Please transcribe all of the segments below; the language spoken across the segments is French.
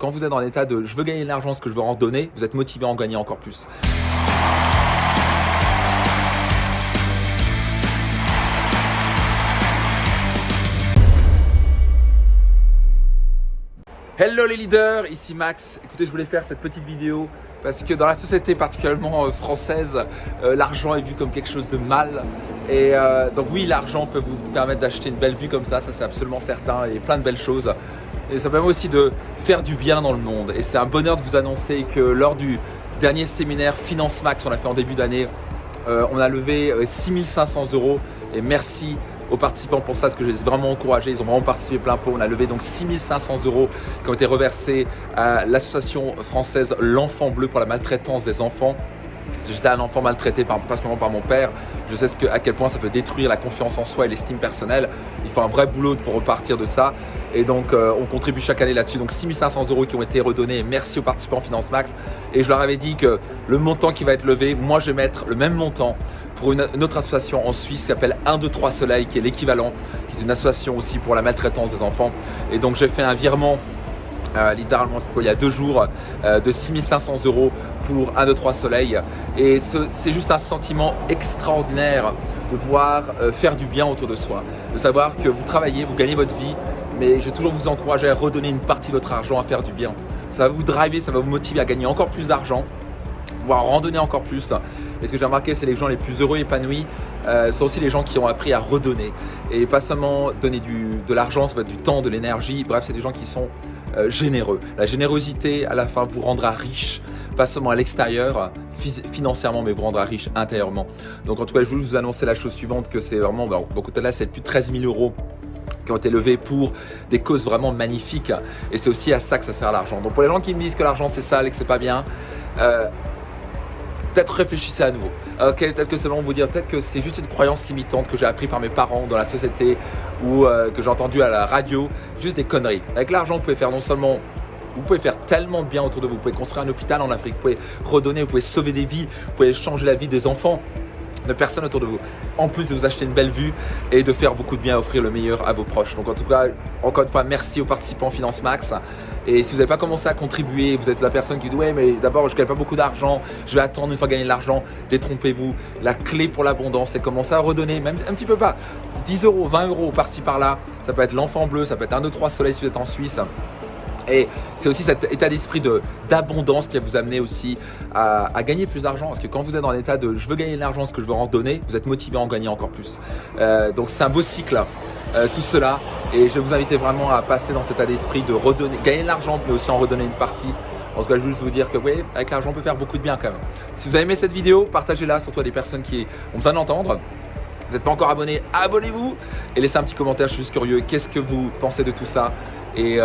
Quand vous êtes dans l'état de « je veux gagner de l'argent, ce que je veux en donner », vous êtes motivé à en gagner encore plus. Hello les leaders, ici Max. Écoutez, je voulais faire cette petite vidéo parce que dans la société particulièrement française, l'argent est vu comme quelque chose de mal. Et donc oui, l'argent peut vous permettre d'acheter une belle vue comme ça c'est absolument certain, et plein de belles choses. Et ça permet aussi de faire du bien dans le monde. Et c'est un bonheur de vous annoncer que lors du dernier séminaire Finance Max, on l'a fait en début d'année, on a levé 6 500 € et merci aux participants pour ça, parce que je les ai vraiment encouragés, ils ont vraiment participé plein pot. On a levé donc 6 500 € qui ont été reversés à l'association française L'Enfant Bleu pour la maltraitance des enfants. J'étais un enfant maltraité particulièrement par mon père. Je sais à quel point ça peut détruire la confiance en soi et l'estime personnelle. Il faut un vrai boulot pour repartir de ça. Et donc, on contribue chaque année là-dessus. Donc, 6 500 € qui ont été redonnés. Merci aux participants Finance Max. Et je leur avais dit que le montant qui va être levé, moi, je vais mettre le même montant pour une autre association en Suisse qui s'appelle 1, 2, 3 Soleil, qui est l'équivalent, qui est une association aussi pour la maltraitance des enfants. Et donc, j'ai fait un virement. Littéralement, c'était quoi, il y a 2 jours, de 6 500 € pour 1, 2, 3 Soleil. Et c'est juste un sentiment extraordinaire de voir faire du bien autour de soi, de savoir que vous travaillez, vous gagnez votre vie, mais je vais toujours vous encourager à redonner une partie de votre argent à faire du bien. Ça va vous driver, ça va vous motiver à gagner encore plus d'argent, pouvoir en donner encore plus. Et ce que j'ai remarqué, c'est les gens les plus heureux et épanouis sont aussi les gens qui ont appris à redonner. Et pas seulement donner de l'argent, ça va être du temps, de l'énergie. Bref, c'est des gens qui sont généreux. La générosité, à la fin, vous rendra riche, pas seulement à l'extérieur, financièrement, mais vous rendra riche intérieurement. Donc en tout cas, je voulais vous annoncer la chose suivante, que c'est vraiment, donc au total, c'est plus de 13 000 € qui ont été levés pour des causes vraiment magnifiques. Et c'est aussi à ça que ça sert l'argent. Donc pour les gens qui me disent que l'argent c'est sale et que c'est pas bien, peut-être réfléchissez à nouveau. Ok, peut-être que c'est bon vous dire, peut-être que c'est juste une croyance limitante que j'ai appris par mes parents dans la société ou que j'ai entendu à la radio, juste des conneries. Avec l'argent, vous pouvez faire non seulement, vous pouvez faire tellement de bien autour de vous, vous pouvez construire un hôpital en Afrique, vous pouvez redonner, vous pouvez sauver des vies, vous pouvez changer la vie des enfants, de personnes autour de vous, en plus de vous acheter une belle vue et de faire beaucoup de bien, offrir le meilleur à vos proches. Donc en tout cas, encore une fois, merci aux participants Finance Max. Et si vous n'avez pas commencé à contribuer, vous êtes la personne qui dit « ouais, mais d'abord je ne gagne pas beaucoup d'argent, je vais attendre une fois gagner de l'argent », détrompez-vous. La clé pour l'abondance, c'est commencer à redonner, même un petit peu pas, 10 €, 20 € par-ci par-là. Ça peut être l'Enfant Bleu, ça peut être 1, 2, 3 Soleil si vous êtes en Suisse. Et c'est aussi cet état d'esprit d'abondance qui va vous amener aussi à gagner plus d'argent. Parce que quand vous êtes dans l'état de « je veux gagner de l'argent, ce que je veux en donner », vous êtes motivé à en gagner encore plus. Donc c'est un beau cycle, tout cela. Et je vais vous inviter vraiment à passer dans cet état d'esprit de redonner, gagner de l'argent, mais aussi en redonner une partie. En tout cas, je veux juste vous dire que oui, avec l'argent, on peut faire beaucoup de bien quand même. Si vous avez aimé cette vidéo, partagez-la, surtout à des personnes qui ont besoin d'entendre. Vous n'êtes pas encore abonné, abonnez-vous et laissez un petit commentaire, je suis juste curieux. Qu'est-ce que vous pensez de tout ça? Et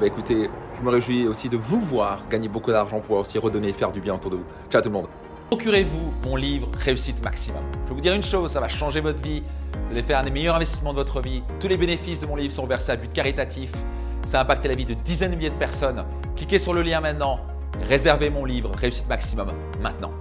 écoutez, je me réjouis aussi de vous voir gagner beaucoup d'argent pour aussi redonner et faire du bien autour de vous. Ciao tout le monde. Procurez-vous mon livre Réussite Maximum. Je vais vous dire une chose, ça va changer votre vie. Vous allez faire un des meilleurs investissements de votre vie. Tous les bénéfices de mon livre sont versés à but caritatif. Ça a impacté la vie de dizaines de milliers de personnes. Cliquez sur le lien maintenant. Réservez mon livre Réussite Maximum maintenant.